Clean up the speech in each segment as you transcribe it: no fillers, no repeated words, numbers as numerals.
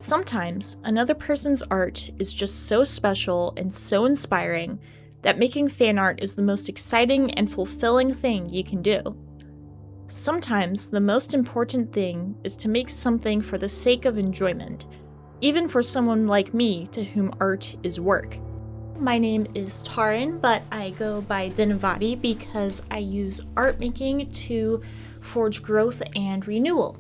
Sometimes another person's art is just so special and so inspiring that making fan art is the most exciting and fulfilling thing you can do. Sometimes the most important thing is to make something for the sake of enjoyment, even for someone like me to whom art is work. My name is Taran, but I go by Dinavati because I use art making to forge growth and renewal.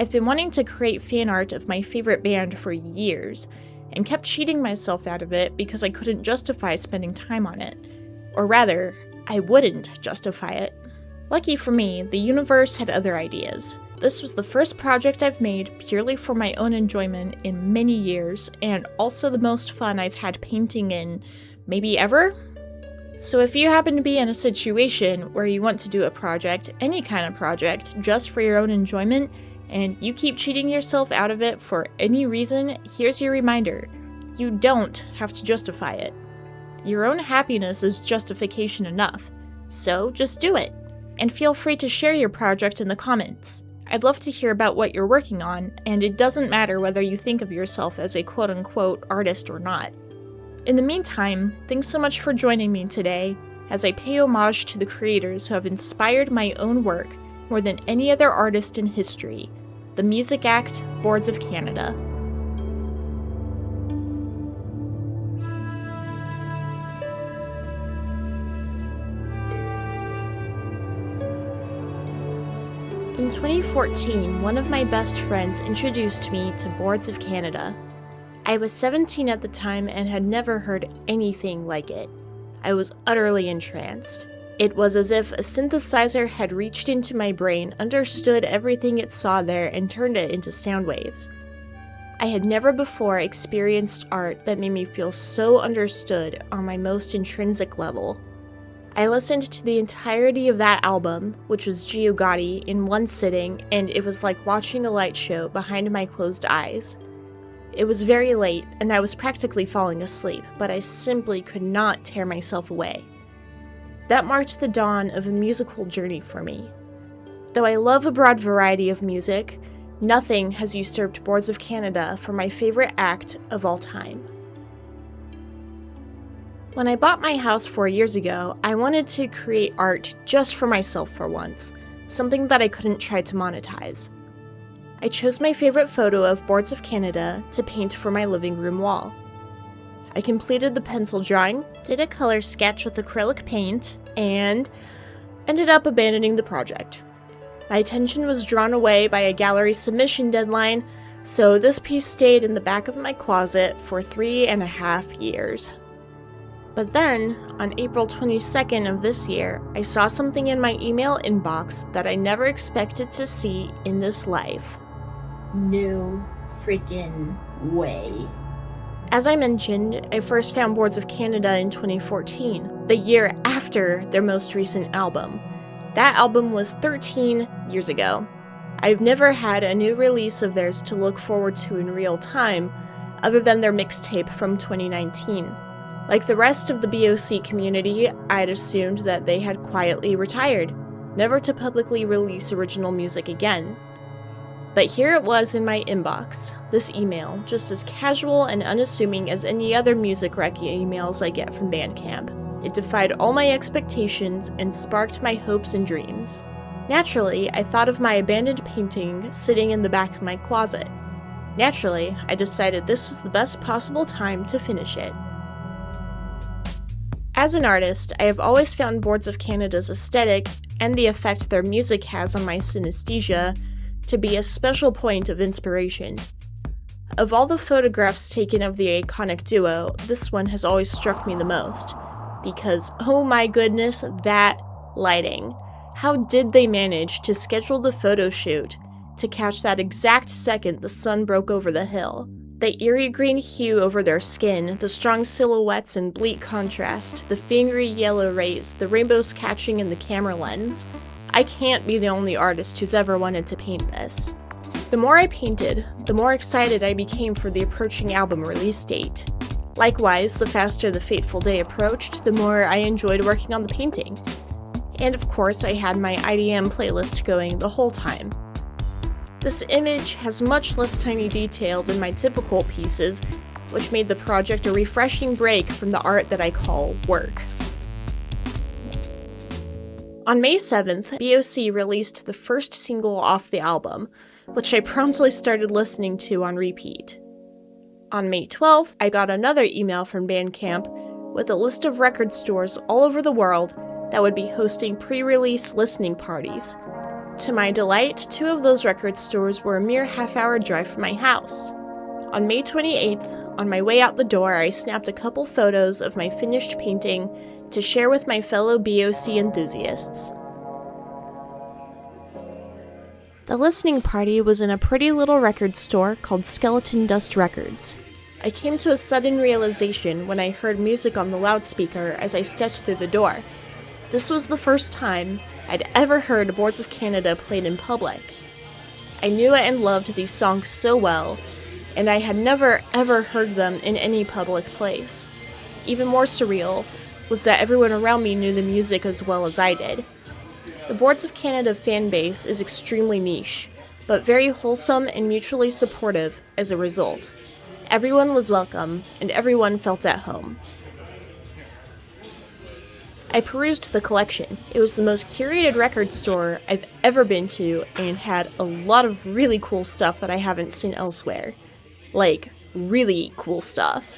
I've been wanting to create fan art of my favorite band for years, and kept cheating myself out of it because I couldn't justify spending time on it. Or rather, I wouldn't justify it. Lucky for me, the universe had other ideas. This was the first project I've made purely for my own enjoyment in many years, and also the most fun I've had painting in maybe ever? So if you happen to be in a situation where you want to do a project, any kind of project, just for your own enjoyment, and you keep cheating yourself out of it for any reason, here's your reminder. You don't have to justify it. Your own happiness is justification enough, so just do it. And feel free to share your project in the comments. I'd love to hear about what you're working on, and it doesn't matter whether you think of yourself as a quote-unquote artist or not. In the meantime, thanks so much for joining me today as I pay homage to the creators who have inspired my own work more than any other artist in history, the music act Boards of Canada. In 2014, one of my best friends introduced me to Boards of Canada. I was 17 at the time and had never heard anything like it. I was utterly entranced. It was as if a synthesizer had reached into my brain, understood everything it saw there, and turned it into sound waves. I had never before experienced art that made me feel so understood on my most intrinsic level. I listened to the entirety of that album, which was Gio Gotti, in one sitting, and it was like watching a light show behind my closed eyes. It was very late, and I was practically falling asleep, but I simply could not tear myself away. That marked the dawn of a musical journey for me. Though I love a broad variety of music, nothing has usurped Boards of Canada for my favorite act of all time. When I bought my house 4 years ago, I wanted to create art just for myself for once, something that I couldn't try to monetize. I chose my favorite photo of Boards of Canada to paint for my living room wall. I completed the pencil drawing, did a color sketch with acrylic paint, and ended up abandoning the project. My attention was drawn away by a gallery submission deadline, so this piece stayed in the back of my closet for 3.5 years. But then, on April 22nd of this year, I saw something in my email inbox that I never expected to see in this life. No freaking way. As I mentioned, I first found Boards of Canada in 2014, the year after their most recent album. That album was 13 years ago. I've never had a new release of theirs to look forward to in real time, other than their mixtape from 2019. Like the rest of the BOC community, I'd assumed that they had quietly retired, never to publicly release original music again. But here it was in my inbox, this email, just as casual and unassuming as any other music rec emails I get from Bandcamp. It defied all my expectations and sparked my hopes and dreams. Naturally, I thought of my abandoned painting sitting in the back of my closet. Naturally, I decided this was the best possible time to finish it. As an artist, I have always found Boards of Canada's aesthetic and the effect their music has on my synesthesia to be a special point of inspiration. Of all the photographs taken of the iconic duo, this one has always struck me the most, because oh my goodness, that lighting. How did they manage to schedule the photo shoot to catch that exact second the sun broke over the hill? The eerie green hue over their skin, the strong silhouettes and bleak contrast, the fingery yellow rays, the rainbows catching in the camera lens. I can't be the only artist who's ever wanted to paint this. The more I painted, the more excited I became for the approaching album release date. Likewise, the faster the fateful day approached, the more I enjoyed working on the painting. And of course, I had my IDM playlist going the whole time. This image has much less tiny detail than my typical pieces, which made the project a refreshing break from the art that I call work. On May 7th, BOC released the first single off the album, which I promptly started listening to on repeat. On May 12th, I got another email from Bandcamp with a list of record stores all over the world that would be hosting pre-release listening parties. To my delight, 2 of those record stores were a mere half-hour drive from my house. On May 28th, on my way out the door, I snapped a couple photos of my finished painting to share with my fellow BOC enthusiasts. The listening party was in a pretty little record store called Skeleton Dust Records. I came to a sudden realization when I heard music on the loudspeaker as I stepped through the door. This was the first time I'd ever heard Boards of Canada played in public. I knew and loved these songs so well, and I had never ever heard them in any public place. Even more surreal was that everyone around me knew the music as well as I did. The Boards of Canada fan base is extremely niche, but very wholesome and mutually supportive as a result. Everyone was welcome, and everyone felt at home. I perused the collection. It was the most curated record store I've ever been to and had a lot of really cool stuff that I haven't seen elsewhere. Like, really cool stuff.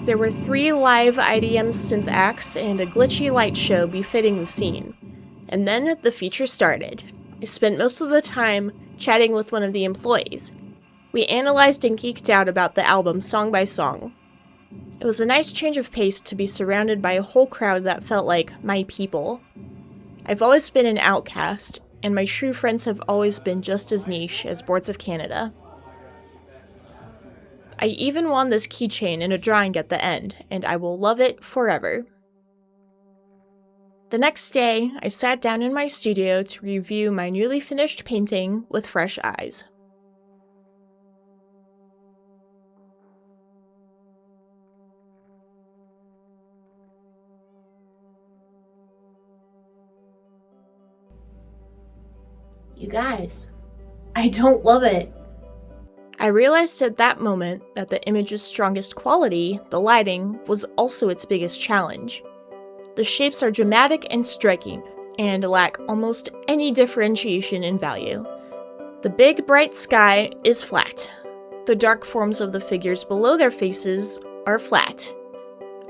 There were 3 live IDM synth acts and a glitchy light show befitting the scene. And then the feature started. I spent most of the time chatting with one of the employees. We analyzed and geeked out about the album song by song. It was a nice change of pace to be surrounded by a whole crowd that felt like my people. I've always been an outcast, and my true friends have always been just as niche as Boards of Canada. I even won this keychain in a drawing at the end, and I will love it forever. The next day, I sat down in my studio to review my newly finished painting with fresh eyes. You guys, I don't love it. I realized at that moment that the image's strongest quality, the lighting, was also its biggest challenge. The shapes are dramatic and striking, and lack almost any differentiation in value. The big, bright sky is flat. The dark forms of the figures below their faces are flat.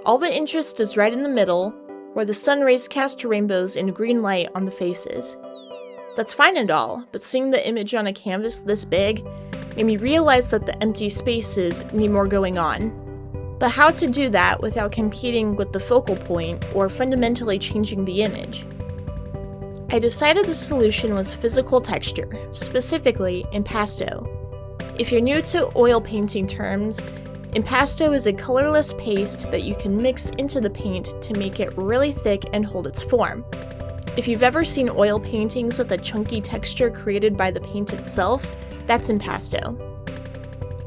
All the interest is right in the middle, where the sun rays cast rainbows and green light on the faces. That's fine and all, but seeing the image on a canvas this big made me realize that the empty spaces need more going on. But how to do that without competing with the focal point or fundamentally changing the image? I decided the solution was physical texture, specifically impasto. If you're new to oil painting terms, impasto is a colorless paste that you can mix into the paint to make it really thick and hold its form. If you've ever seen oil paintings with a chunky texture created by the paint itself, that's impasto.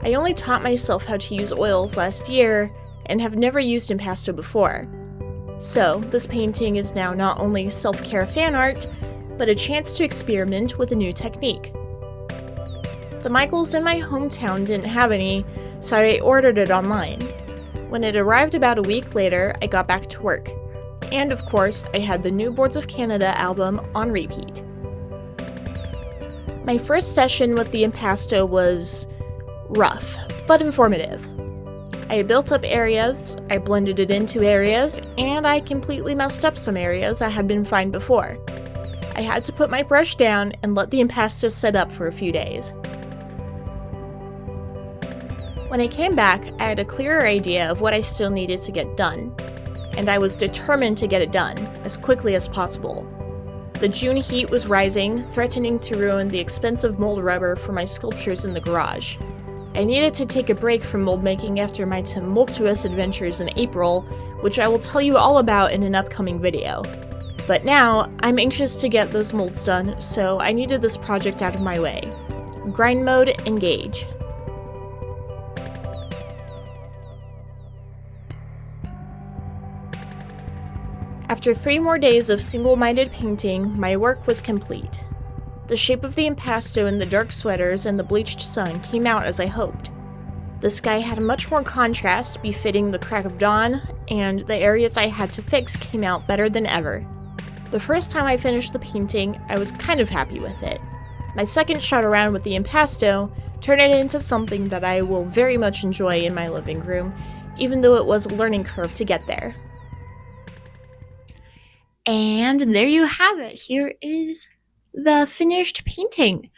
I only taught myself how to use oils last year and have never used impasto before. So, this painting is now not only self-care fan art, but a chance to experiment with a new technique. The Michaels in my hometown didn't have any, so I ordered it online. When it arrived about a week later, I got back to work. And of course, I had the new Boards of Canada album on repeat. My first session with the impasto was rough, but informative. I built up areas, I blended it into areas, and I completely messed up some areas that had been fine before. I had to put my brush down and let the impasto set up for a few days. When I came back, I had a clearer idea of what I still needed to get done, and I was determined to get it done as quickly as possible. The June heat was rising, threatening to ruin the expensive mold rubber for my sculptures in the garage. I needed to take a break from mold making after my tumultuous adventures in April, which I will tell you all about in an upcoming video. But now, I'm anxious to get those molds done, so I needed this project out of my way. Grind mode, engage. After 3 more days of single-minded painting, my work was complete. The shape of the impasto in the dark sweaters and the bleached sun came out as I hoped. The sky had much more contrast, befitting the crack of dawn, and the areas I had to fix came out better than ever. The first time I finished the painting, I was kind of happy with it. My second shot around with the impasto turned it into something that I will very much enjoy in my living room, even though it was a learning curve to get there. And there you have it. Here is the finished painting,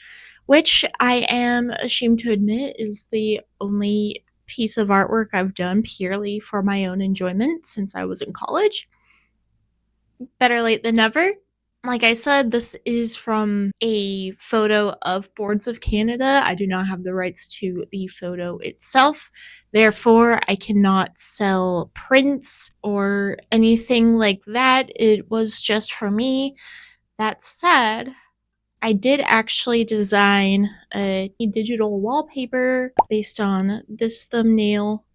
which I am ashamed to admit is the only piece of artwork I've done purely for my own enjoyment since I was in college. Better late than never. Like I said, this is from a photo of Boards of Canada. I do not have the rights to the photo itself. Therefore, I cannot sell prints or anything like that. It was just for me. That said, I did actually design a digital wallpaper based on this thumbnail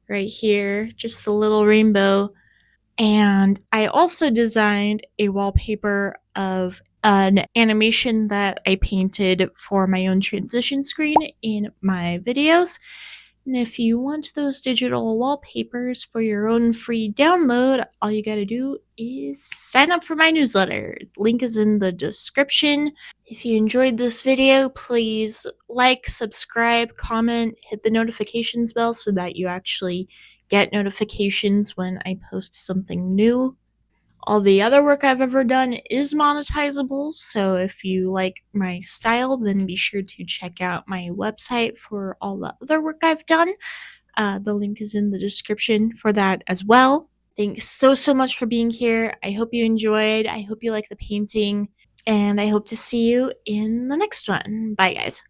right here, just the little rainbow. And I also designed a wallpaper of an animation that I painted for my own transition screen in my videos. And if you want those digital wallpapers for your own free download, all you gotta do is sign up for my newsletter. Link is in the description. If you enjoyed this video, please like, subscribe, comment, hit the notifications bell so that you actually get notifications when I post something new. All the other work I've ever done is monetizable, so if you like my style, then be sure to check out my website for all the other work I've done. The link is in the description for that as well. Thanks so much for being here. I hope you enjoyed. I hope you like the painting, and I hope to see you in the next one. Bye, guys.